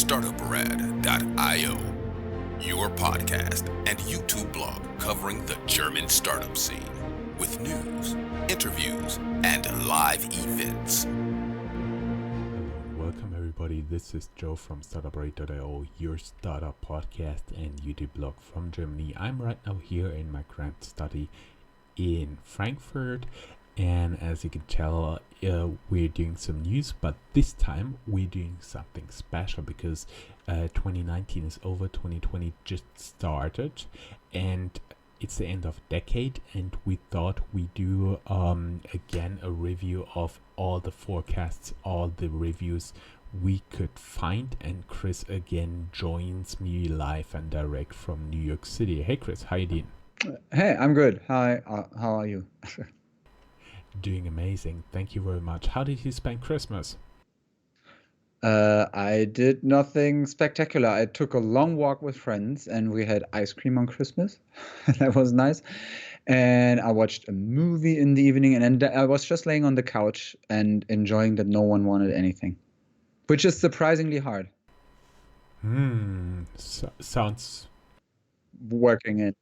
Startuprad.io, your podcast and YouTube blog covering the German startup scene with news, interviews, and live events. Welcome everybody, this is Joe from Startuprad.io, your startup podcast and YouTube blog from Germany. I'm right now here in my grad study in Frankfurt, and as you can tell, we're doing some news, but this time we're doing something special because 2019 is over, 2020 just started, and it's the end of decade, and we thought we'd do again a review of all the forecasts, all the reviews we could find, and Chris again joins me live and direct from New York City. Hey Chris, how you doing? Hey, I'm good. Hi, how are you? Doing amazing. Thank you very much. How did you spend Christmas? I did nothing spectacular. I took a long walk with friends and we had ice cream on Christmas. That was nice. And I watched a movie in the evening, and then I was just laying on the couch and enjoying that no one wanted anything, which is surprisingly hard. Sounds... Working it.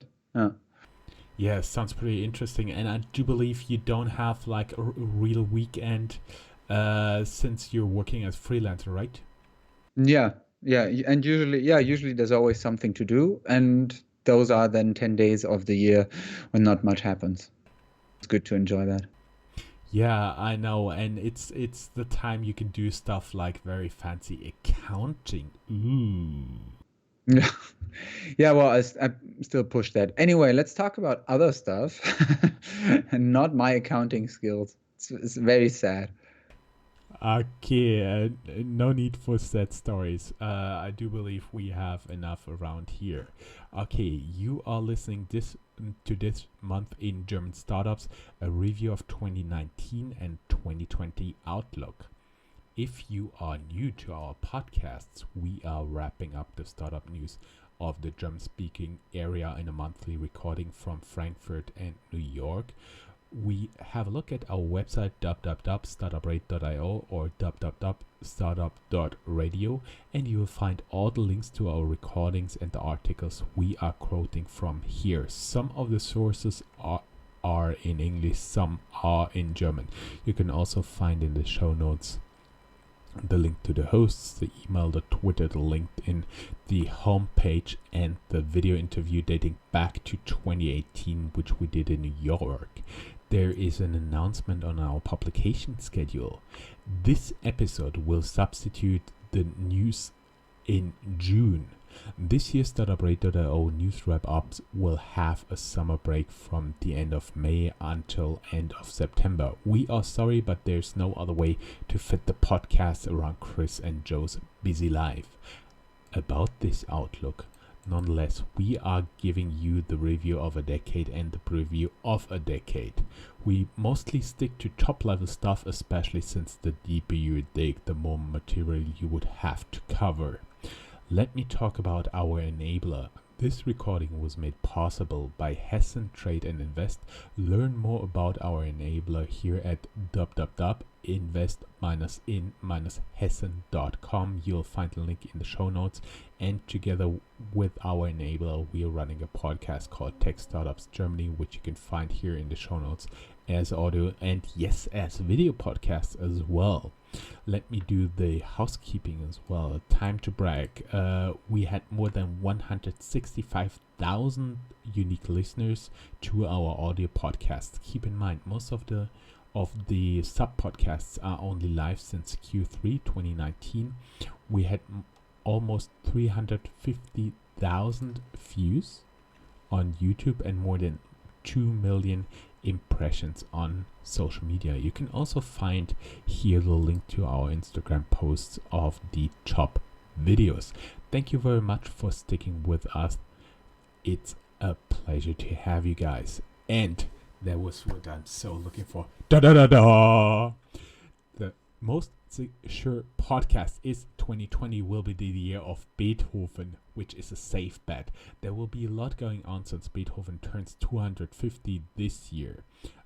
Yeah, sounds pretty interesting. And I do believe you don't have like a real weekend since you're working as freelancer, right? Yeah. And usually there's always something to do. And those are then 10 days of the year when not much happens. It's good to enjoy that. Yeah, I know. And it's the time you can do stuff like very fancy accounting. Ooh. Yeah, well, I still push that. Anyway, let's talk about other stuff and not my accounting skills. It's very sad. Okay, no need for sad stories. I do believe we have enough around here. Okay, you are listening to this month in German startups, a review of 2019 and 2020 outlook. If you are new to our podcasts, we are wrapping up the startup news of the German-speaking area in a monthly recording from Frankfurt and New York. We have a look at our website www.startuprad.io or www.startup.radio, and you will find all the links to our recordings and the articles we are quoting from here. Some of the sources are in English, some are in German. You can also find in the show notes the link to the hosts, the email, the Twitter, the LinkedIn, the homepage, and the video interview dating back to 2018, which we did in New York. There is an announcement on our publication schedule. This episode will substitute the news in June. This year's Startuprad.io news wrap-ups will have a summer break from the end of May until end of September. We are sorry, but there's no other way to fit the podcast around Chris and Joe's busy life. About this outlook, nonetheless, we are giving you the review of a decade and the preview of a decade. We mostly stick to top-level stuff, especially since the deeper you dig, the more material you would have to cover. Let me talk about our enabler. This recording was made possible by Hessen Trade and Invest. Learn more about our enabler here at www.invest-in-hessen.com. You'll find the link in the show notes. And together with our enabler, we are running a podcast called Tech Startups Germany, which you can find here in the show notes as audio and yes, as video podcasts as well. Let me do the housekeeping as well. Time to brag. We had more than 165,000 unique listeners to our audio podcasts. Keep in mind, most of the sub podcasts are only live since Q3 2019. We had almost 350,000 views on YouTube and more than 2 million impressions on social media. You can also find here the link to our Instagram posts of the top videos. Thank you very much for sticking with us. It's a pleasure to have you guys. And that was what I'm so looking for. The most sure podcast is 2020 will be the year of Beethoven, which is a safe bet. There will be a lot going on since Beethoven turns 250 this year.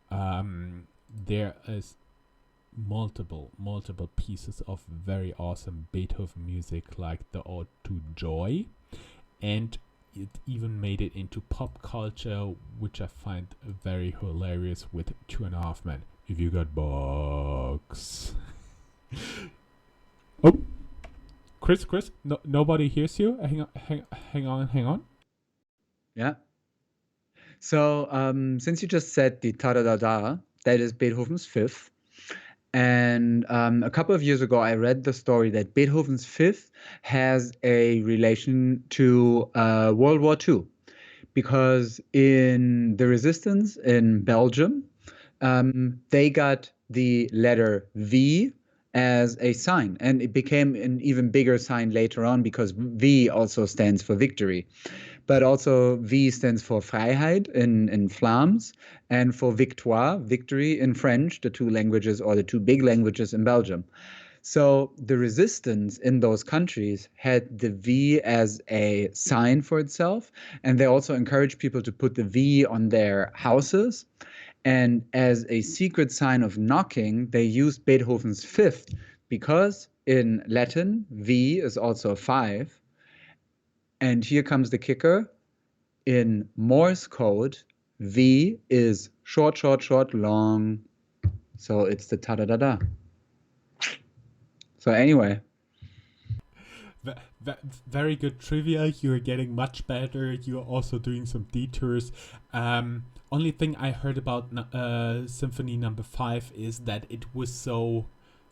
There is multiple pieces of very awesome Beethoven music, like the Ode to Joy, and it even made it into pop culture, which I find very hilarious, with 2.5 Men. If you got bugs. Oh, Chris, no, nobody hears you. Hang on. Yeah. So, since you just said the ta-da-da-da, that is Beethoven's Fifth. And a couple of years ago, I read the story that Beethoven's Fifth has a relation to World War II, because in the resistance in Belgium, they got the letter V as a sign, and it became an even bigger sign later on, because V also stands for victory. But also V stands for Freiheit in Flams, and for victoire, victory, in French, the two languages, or the two big languages in Belgium. So the resistance in those countries had the V as a sign for itself, and they also encouraged people to put the V on their houses. And as a secret sign of knocking, they used Beethoven's Fifth, because in Latin, V is also 5. And here comes the kicker. In Morse code, V is short, long. So it's the ta-da-da-da. So anyway. Very good trivia. You're getting much better. You're also doing some detours. Only thing I heard about Symphony Number 5 is that it was so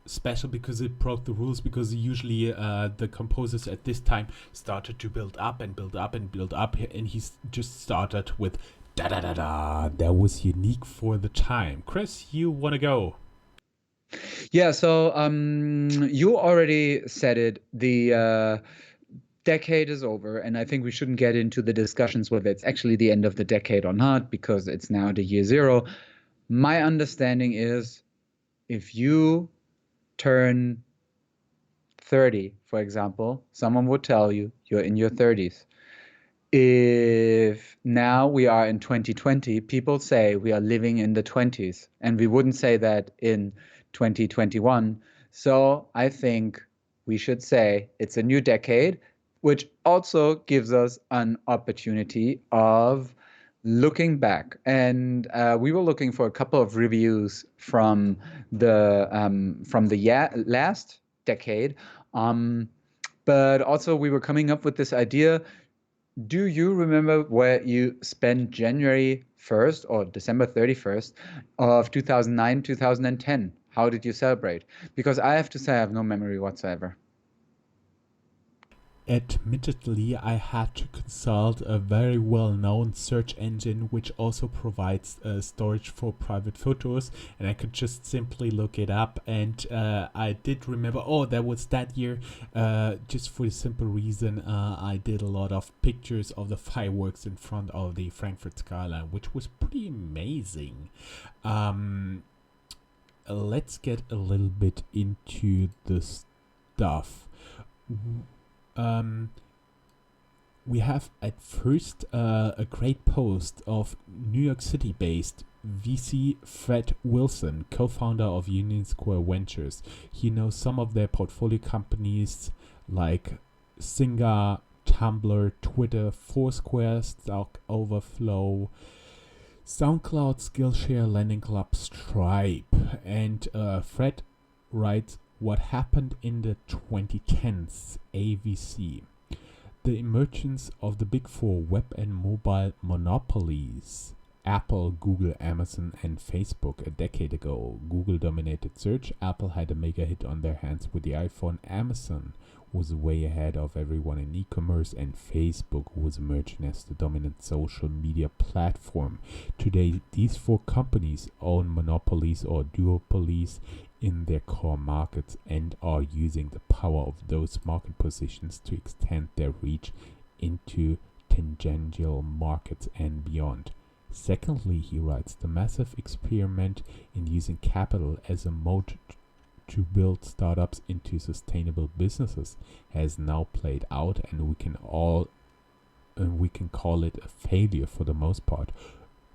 special because it broke the rules, because usually the composers at this time started to build up, and he just started with da da da da. That was unique for the time. Chris, you want to go? Yeah, so you already said it. The decade is over, and I think we shouldn't get into the discussions whether it's actually the end of the decade or not, because it's now the year zero. My understanding is, if you turn 30, for example, someone would tell you you're in your 30s. If now we are in 2020, people say we are living in the 20s, and we wouldn't say that in 2021. So I think we should say it's a new decade, which also gives us an opportunity of looking back. And we were looking for a couple of reviews from the last decade, but also we were coming up with this idea. Do you remember where you spent January 1st or December 31st of 2009, 2010? How did you celebrate? Because I have to say I have no memory whatsoever. Admittedly, I had to consult a very well-known search engine which also provides storage for private photos, and I could just simply look it up, and I did remember, that was that year, just for the simple reason I did a lot of pictures of the fireworks in front of the Frankfurt skyline, which was pretty amazing. Let's get a little bit into the stuff. We have at first a great post of New York City-based VC Fred Wilson, co-founder of Union Square Ventures. He knows some of their portfolio companies like Zynga, Tumblr, Twitter, Foursquare, Stack Overflow, SoundCloud, Skillshare, Landing Club, Stripe. And Fred writes, what happened in the 2010s AVC? The emergence of the big four web and mobile monopolies. Apple, Google, Amazon, and Facebook. A decade ago, Google dominated search. Apple had a mega hit on their hands with the iPhone. Amazon was way ahead of everyone in e-commerce, and Facebook was emerging as the dominant social media platform. Today, these four companies own monopolies or duopolies in their core markets and are using the power of those market positions to extend their reach into tangential markets and beyond. Secondly, he writes, the massive experiment in using capital as a mode to build startups into sustainable businesses has now played out, and we can call it a failure for the most part.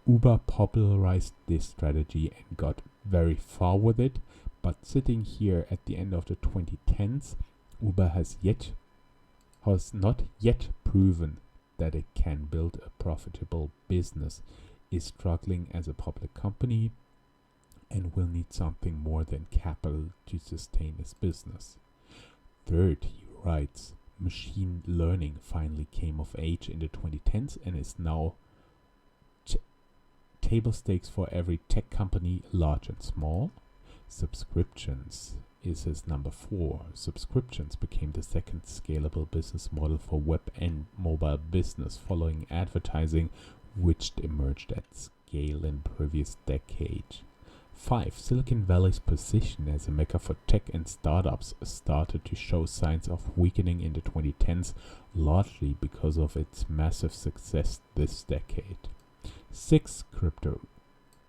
Uber popularized this strategy and got very far with it, But sitting here at the end of the 2010s, Uber has not yet proven that it can build a profitable business, is struggling as a public company, and will need something more than capital to sustain its business. Third, he writes, machine learning finally came of age in the 2010s and is now table stakes for every tech company, large and small. Subscriptions is his number 4. Subscriptions became the second scalable business model for web and mobile business following advertising, which emerged at scale in previous decade. 5. Silicon Valley's position as a mecca for tech and startups started to show signs of weakening in the 2010s, largely because of its massive success this decade. 6.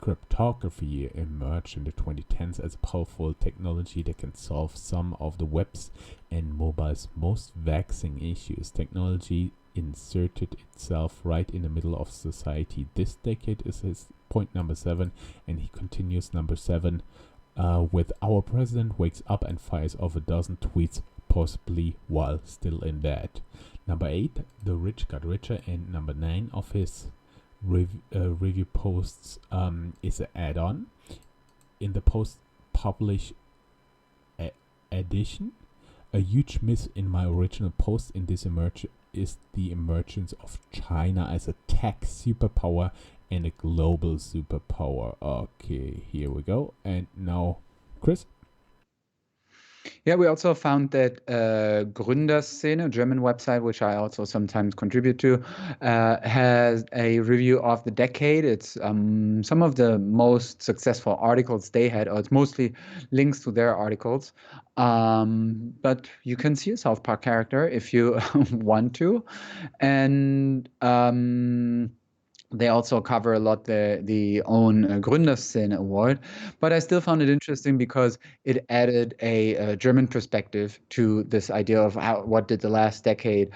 Cryptography emerged in the 2010s as a powerful technology that can solve some of the web's and mobile's most vexing issues. Technology inserted itself right in the middle of society this decade is his point number 7, and he continues number 7 with our president wakes up and fires off a dozen tweets, possibly while still in bed. Number 8, the rich got richer, and number 9 of his review posts is an add-on. In the post-publish edition, a huge miss in my original post in this is the emergence of China as a tech superpower and a global superpower. Okay, here we go. And now, Chris? Yeah, we also found that Gründerszene, a German website, which I also sometimes contribute to, has a review of the decade. It's some of the most successful articles they had, or it's mostly links to their articles. But you can see a South Park character if you want to. And they also cover a lot the own Gründerszene award, but I still found it interesting because it added a German perspective to this idea of what did the last decade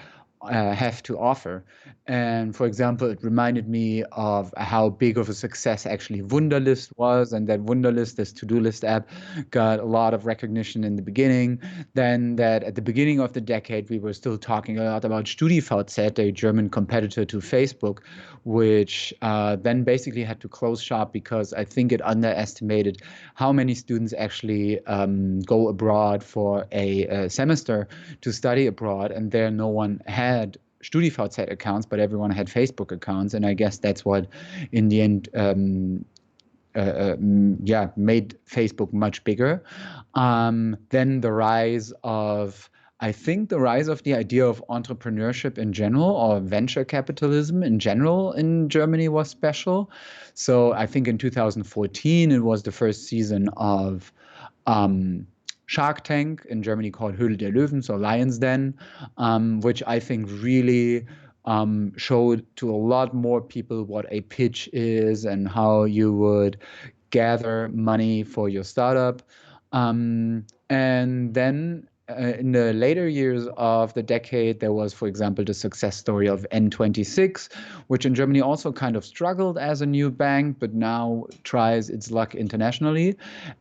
have to offer. And for example, it reminded me of how big of a success actually Wunderlist was, and that Wunderlist, this to-do list app, got a lot of recognition in the beginning. Then that at the beginning of the decade, we were still talking a lot about StudiVZ, a German competitor to Facebook, which then basically had to close shop because I think it underestimated how many students actually go abroad for a semester to study abroad, and there no one had StudiVZ accounts, but everyone had Facebook accounts, and I guess that's what in the end made Facebook much bigger. Then the rise of the idea of entrepreneurship in general, or venture capitalism in general, in Germany was special. So I think in 2014 it was the first season of Shark Tank, in Germany called Höhle der Löwen, so Lion's Den, which I think really showed to a lot more people what a pitch is and how you would gather money for your startup. And then in the later years of the decade, there was, for example, the success story of N26, which in Germany also kind of struggled as a new bank, but now tries its luck internationally.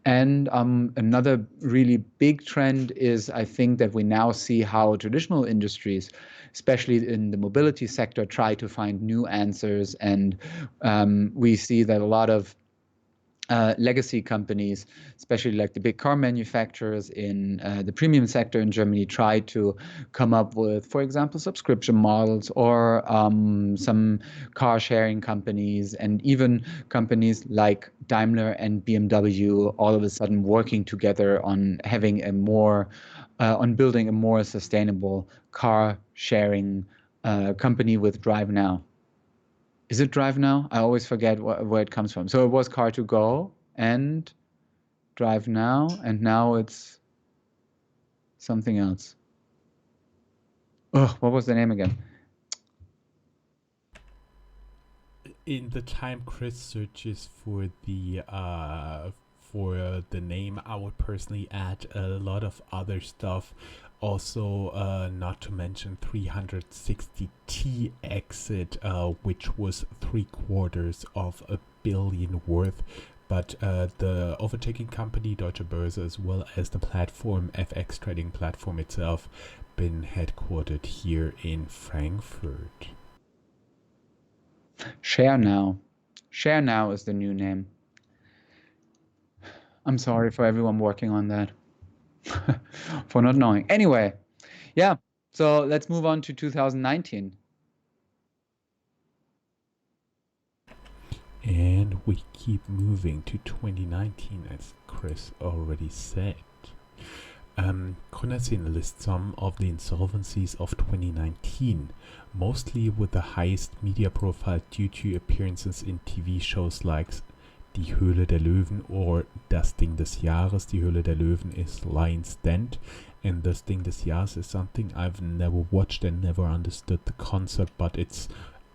And another really big trend is, I think, that we now see how traditional industries, especially in the mobility sector, try to find new answers. And we see that a lot of legacy companies, especially like the big car manufacturers in the premium sector in Germany, try to come up with, for example, subscription models, or some car sharing companies, and even companies like Daimler and BMW all of a sudden working together on having on building a more sustainable car sharing company with Drive Now. Is it Drive Now? I always forget where it comes from. So it was Car2Go and Drive Now, and now it's something else. Oh, what was the name again? In the time Chris searches for the name, I would personally add a lot of other stuff. Also, not to mention 360T exit, which was $750 million worth, But the overtaking company Deutsche Börse, as well as the platform, FX trading platform itself, been headquartered here in Frankfurt. Share Now. Share Now is the new name. I'm sorry for everyone working on that. For not knowing. Anyway, yeah. So let's move on to 2019. And we keep moving to 2019, as Chris already said. Konassin lists some of the insolvencies of 2019, mostly with the highest media profile due to appearances in TV shows like Die Höhle der Löwen or Das Ding des Jahres. Die Höhle der Löwen is Lion's Den, and Das Ding des Jahres is something I've never watched and never understood the concept, but it's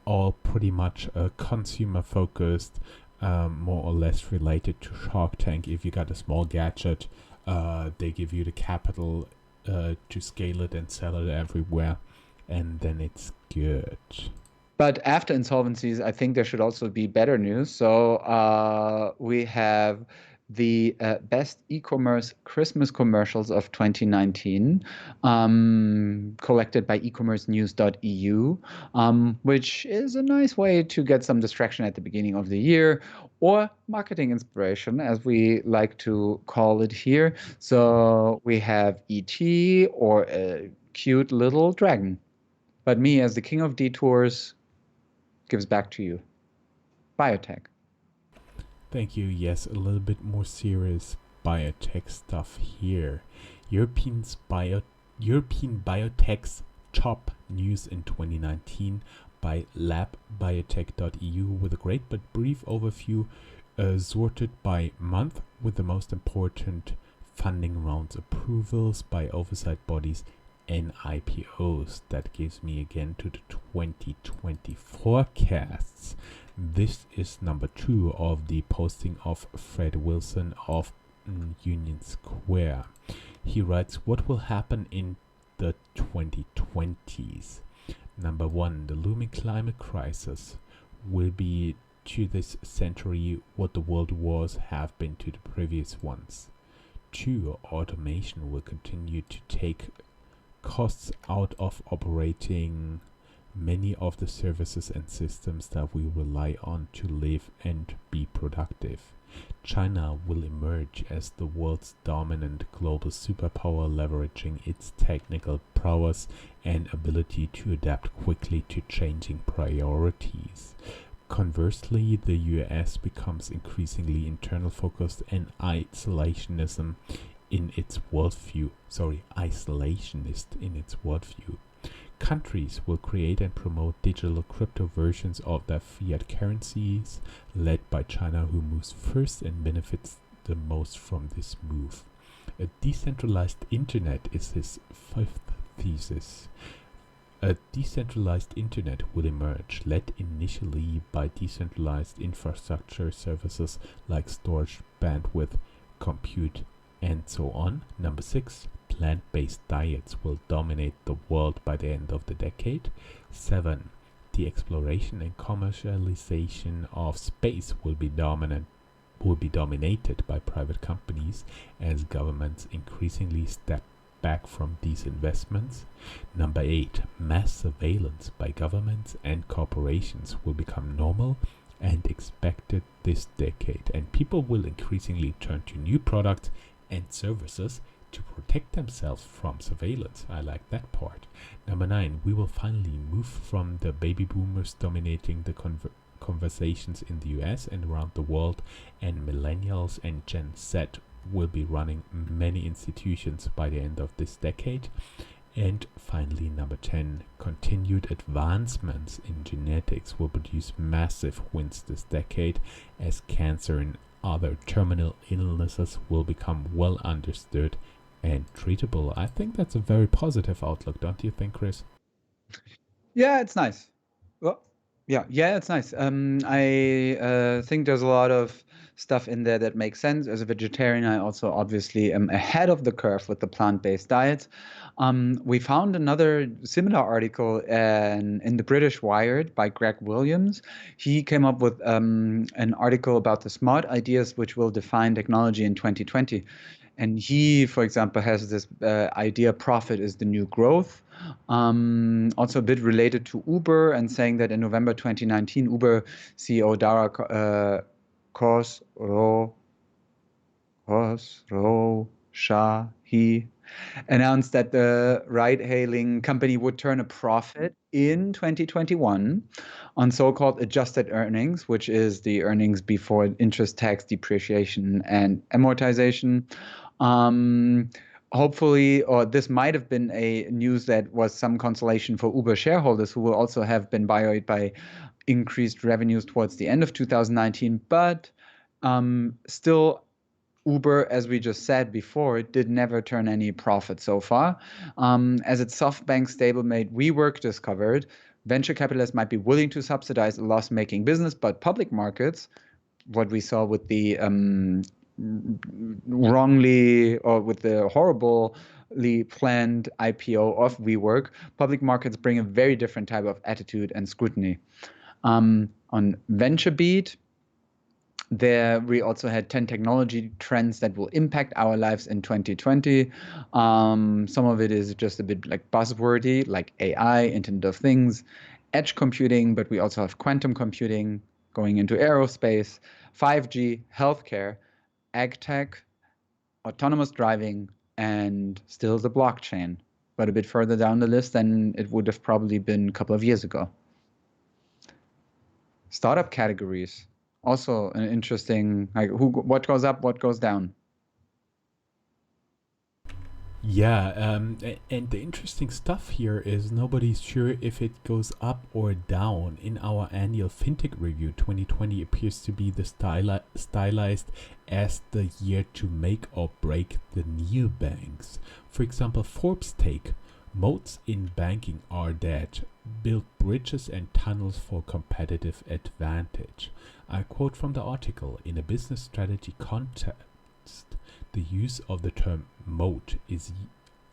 all pretty much consumer focused, more or less related to Shark Tank. If you got a small gadget, they give you the capital to scale it and sell it everywhere, and then it's good. But after insolvencies, I think there should also be better news. So we have the best e-commerce Christmas commercials of 2019, collected by ecommercenews.eu, which is a nice way to get some distraction at the beginning of the year, or marketing inspiration, as we like to call it here. So we have ET or a cute little dragon. But me, as the king of detours, gives back to you. Biotech. Thank you. Yes, a little bit more serious biotech stuff here. European biotech's top news in 2019 by labbiotech.eu with a great but brief overview sorted by month with the most important funding rounds approvals by oversight bodies and IPOs. That gives me again to the 2020 forecasts. This is number 2 of the posting of Fred Wilson of Union Square. He writes, what will happen in the 2020s? Number 1, the looming climate crisis will be to this century what the world wars have been to the previous ones. 2, automation will continue to take costs out of operating many of the services and systems that we rely on to live and be productive. China will emerge as the world's dominant global superpower, leveraging its technical prowess and ability to adapt quickly to changing priorities. Conversely, the US becomes increasingly internal focused and isolationist in its worldview. Countries will create and promote digital crypto versions of their fiat currencies, led by China, who moves first and benefits the most from this move. A decentralized internet is his 5th thesis. A decentralized internet will emerge, led initially by decentralized infrastructure services like storage, bandwidth, compute, and so on. Number 6, plant-based diets will dominate the world by the end of the decade. 7, the exploration and commercialization of space will be dominated by private companies as governments increasingly step back from these investments. Number 8, mass surveillance by governments and corporations will become normal and expected this decade, and people will increasingly turn to new products and services to protect themselves from surveillance. I like that part. Number 9, we will finally move from the baby boomers dominating the conversations in the US and around the world, and millennials and Gen Z will be running many institutions by the end of this decade. And finally, number 10, continued advancements in genetics will produce massive wins this decade as cancer and other terminal illnesses will become well understood and treatable. I think that's a very positive outlook, don't you think, Chris? Yeah, it's nice. Well, yeah, it's nice. I think there's a lot of stuff in there that makes sense. As a vegetarian, I also obviously am ahead of the curve with the plant-based diets. We found another similar article in the British Wired by Greg Williams. He came up with an article about the smart ideas which will define technology in 2020. And he, for example, has this idea profit is the new growth. Also a bit related to Uber, and saying that in November 2019, Uber CEO Dara Khosrowshahi announced that the ride-hailing company would turn a profit in 2021 on so-called adjusted earnings, which is the earnings before interest, tax, depreciation, and amortization. Hopefully, or this might have been a news that was some consolation for Uber shareholders, who will also have been buoyed by increased revenues towards the end of 2019. But still, Uber, as we just said before, it did never turn any profit so far. As its SoftBank stablemate WeWork discovered, venture capitalists might be willing to subsidize a loss-making business, but public markets, what we saw with the wrongly or with the horribly planned IPO of WeWork, public markets bring a very different type of attitude and scrutiny. On VentureBeat, there we also had 10 technology trends that will impact our lives in 2020. Some of it is just a bit like buzzwordy, like AI, Internet of Things, edge computing, but we also have quantum computing going into aerospace, 5G, healthcare, ag tech, autonomous driving, and still the blockchain, but a bit further down the list than it would have probably been a couple of years ago. Startup categories, also an interesting, like what goes up, what goes down. Yeah, and the interesting stuff here is nobody's sure if it goes up or down. In our annual Fintech review, 2020 appears to be the stylized as the year to make or break the neobanks. For example, Forbes take, moats in banking are dead. Build bridges and tunnels for competitive advantage. I quote from the article, in a business strategy context, the use of the term moat is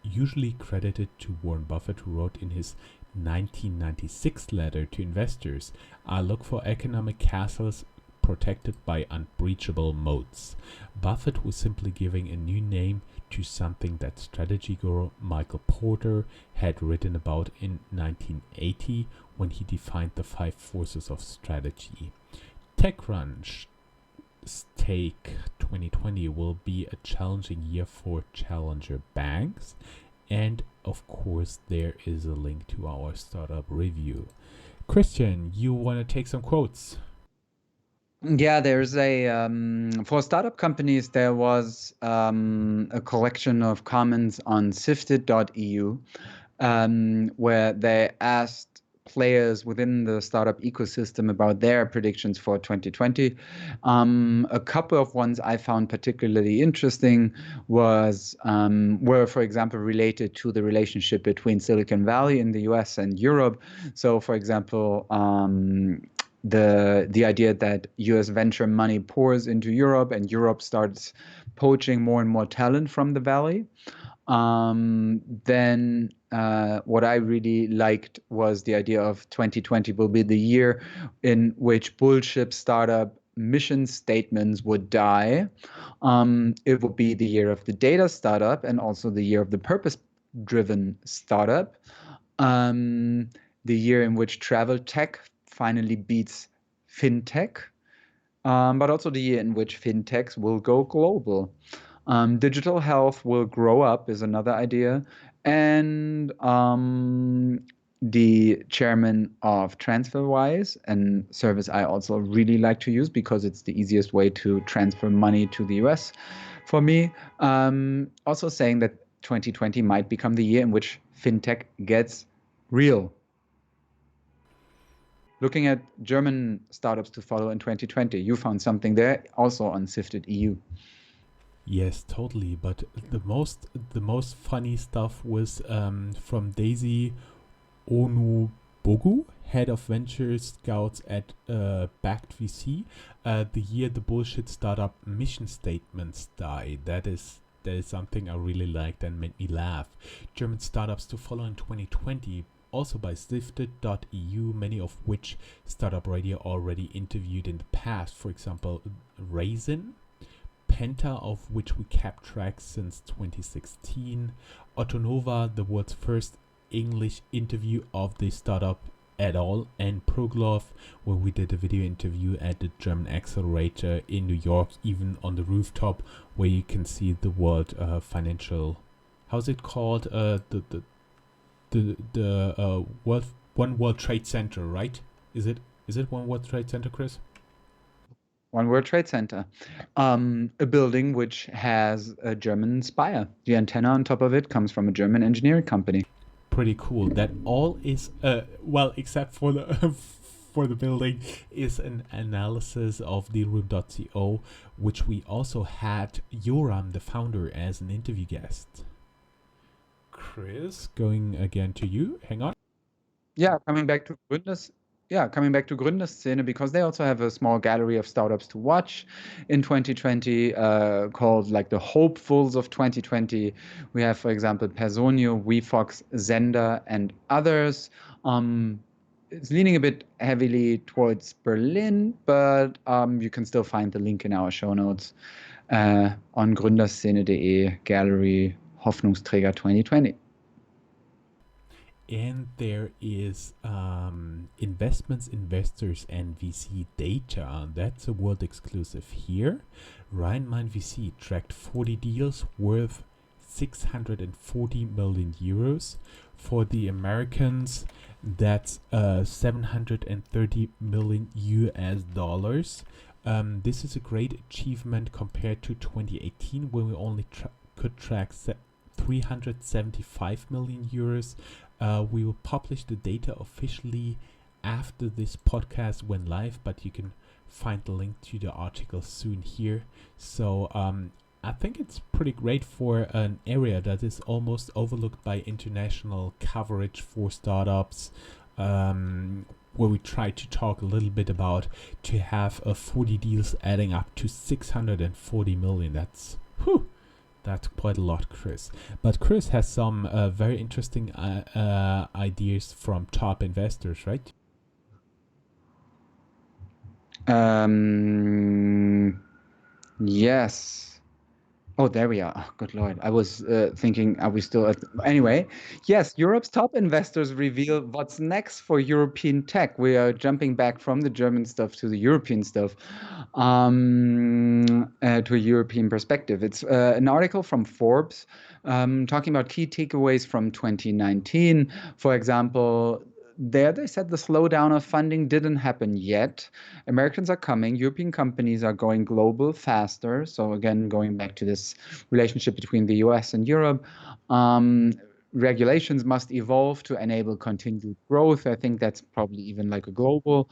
usually credited to Warren Buffett, who wrote in his 1996 letter to investors, I look for economic castles protected by unbreachable moats. Buffett was simply giving a new name to something that strategy guru Michael Porter had written about in 1980 when he defined the 5 forces of strategy. TechCrunch take 2020 will be a challenging year for challenger banks, and of course there is a link to our startup review. Christian, you want to take some quotes? Yeah, there's a for startup companies there was a collection of comments on sifted.eu where they asked players within the startup ecosystem about their predictions for 2020. A couple of ones I found particularly interesting were, for example, related to the relationship between Silicon Valley in the US and Europe. So, for example, the idea that US venture money pours into Europe and Europe starts poaching more and more talent from the Valley. Then what I really liked was the idea of 2020 will be the year in which bullshit startup mission statements would die. It will be the year of the data startup and also the year of the purpose-driven startup. The year in which travel tech finally beats fintech, but also the year in which fintechs will go global. Digital health will grow up is another idea. And the chairman of TransferWise, a service I also really like to use because it's the easiest way to transfer money to the US for me, also saying that 2020 might become the year in which fintech gets real. Looking at German startups to follow in 2020, you found something there also on Sifted EU. Yes, totally. But the most funny stuff was from Daisy Onu Bogu, head of venture scouts at Backed VC, the year the bullshit startup mission statements died. That is something I really liked and made me laugh. German startups to follow in 2020, also by Sifted.eu, many of which Startup.io already interviewed in the past. For example, Raisin, Penta, of which we kept track since 2016, Autonova, the world's first English interview of the startup at all, and Proglove, where we did a video interview at the German Accelerator in New York, even on the rooftop, where you can see the World Financial, how's it called? The One World Trade Center, right? Is it One World Trade Center, Chris? One World Trade Center, a building which has a German spire. The antenna on top of it comes from a German engineering company. Pretty cool. That all is well, except for the for the building, is an analysis of dealroom.co, which we also had Joram, the founder, as an interview guest. Chris, going again to you. Hang on. Yeah, coming back to Gründerszene, because they also have a small gallery of startups to watch in 2020, called like the hopefuls of 2020. We have, for example, Personio, WeFox, Zender, and others. It's leaning a bit heavily towards Berlin, but you can still find the link in our show notes on gründerszene.de, Gallery Hoffnungsträger 2020. And there is investments, investors, and VC data. That's a world exclusive here. Rheinmain VC tracked 40 deals worth 640 million euros. For the Americans, that's 730 million US dollars. This is a great achievement compared to 2018, when we only could track 375 million euros. We will publish the data officially after this podcast went live, but you can find the link to the article soon here. So I think it's pretty great for an area that is almost overlooked by international coverage for startups, where we try to talk a little bit about to have 40 deals adding up to 640 million. That's quite a lot, Chris. But Chris has some very interesting ideas from top investors, right? Yes. Oh, there we are. Oh, good Lord. I was thinking, are we still at... Anyway, yes, Europe's top investors reveal what's next for European tech. We are jumping back from the German stuff to the European stuff, to a European perspective. It's an article from Forbes talking about key takeaways from 2019. For example, there they said the slowdown of funding didn't happen yet. Americans are coming. European companies are going global faster. So again, going back to this relationship between the US and Europe, regulations must evolve to enable continued growth. I think that's probably even like a global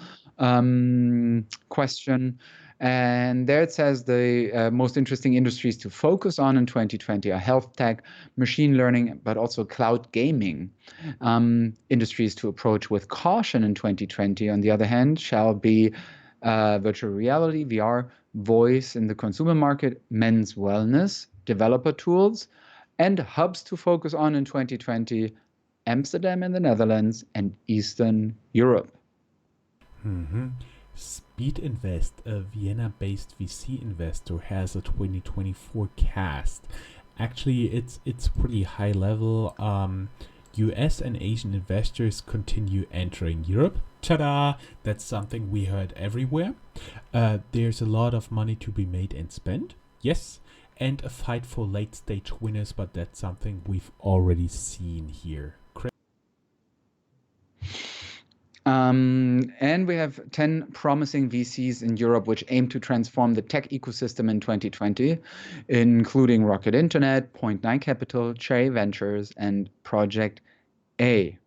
question. And there it says the most interesting industries to focus on in 2020 are health tech, machine learning, but also cloud gaming. Industries to approach with caution in 2020, on the other hand, shall be virtual reality, VR, voice in the consumer market, men's wellness, developer tools, and hubs to focus on in 2020, Amsterdam in the Netherlands and Eastern Europe. Mm-hmm. Speed Invest, a Vienna-based VC investor, has a 2020 forecast. Actually, it's pretty high level. US and Asian investors continue entering Europe. Ta-da! That's something we heard everywhere. There's a lot of money to be made and spent. Yes. And a fight for late-stage winners, but that's something we've already seen here. And we have 10 promising VCs in Europe which aim to transform the tech ecosystem in 2020, including Rocket Internet, Point Nine Capital, Cherry Ventures, and Project A,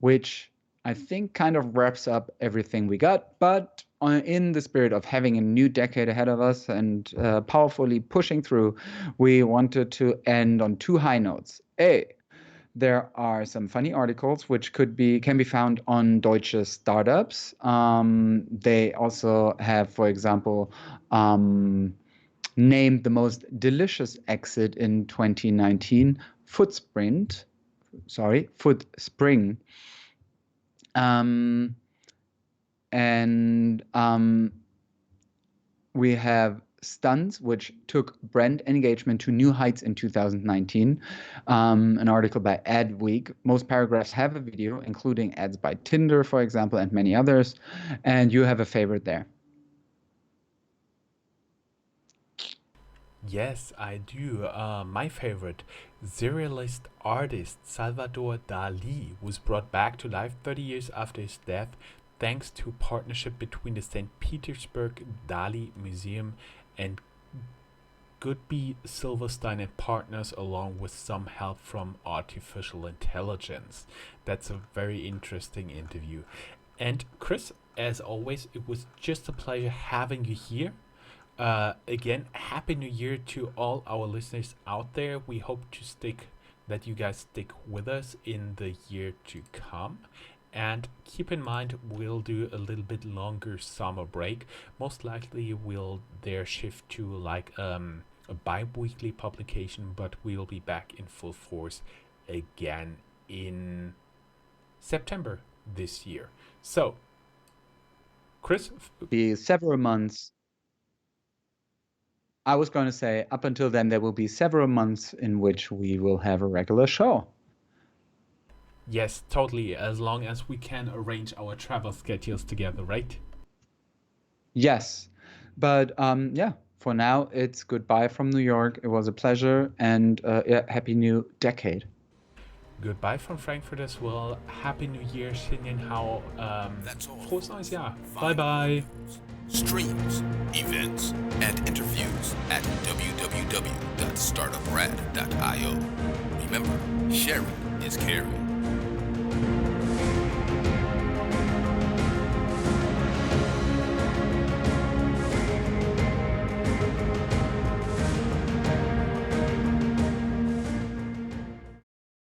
which I think kind of wraps up everything we got. But in the spirit of having a new decade ahead of us and powerfully pushing through, we wanted to end on two high notes. A, There are some funny articles which can be found on Deutsche Startups. They also have, for example, named the most delicious exit in 2019 Footspring. And we have Stunts, which took brand engagement to new heights in 2019. An article by Adweek. Most paragraphs have a video, including ads by Tinder, for example, and many others. And you have a favorite there. Yes, I do. My favorite, surrealist artist Salvador Dali was brought back to life 30 years after his death thanks to a partnership between the St. Petersburg Dali Museum and Goodby Silverstein and Partners, along with some help from artificial intelligence. That's a very interesting interview. And Chris, as always, it was just a pleasure having you here. Again, Happy New Year to all our listeners out there. We hope that you guys stick with us in the year to come. And keep in mind, we'll do a little bit longer summer break. Most likely, we'll shift to like a bi-weekly publication, but we'll be back in full force again in September this year. So, Chris, Be several months. I was going to say, up until then, there will be several months in which we will have a regular show. Yes, totally. As long as we can arrange our travel schedules together, right? Yes. But yeah, for now, it's goodbye from New York. It was a pleasure. And yeah, happy new decade. Goodbye from Frankfurt as well. Happy New Year, Xinyan Hao. That's all. Frohes neues Jahr. Find Bye-bye. Streams, events, and interviews at www.startuprad.io. Remember, sharing is caring.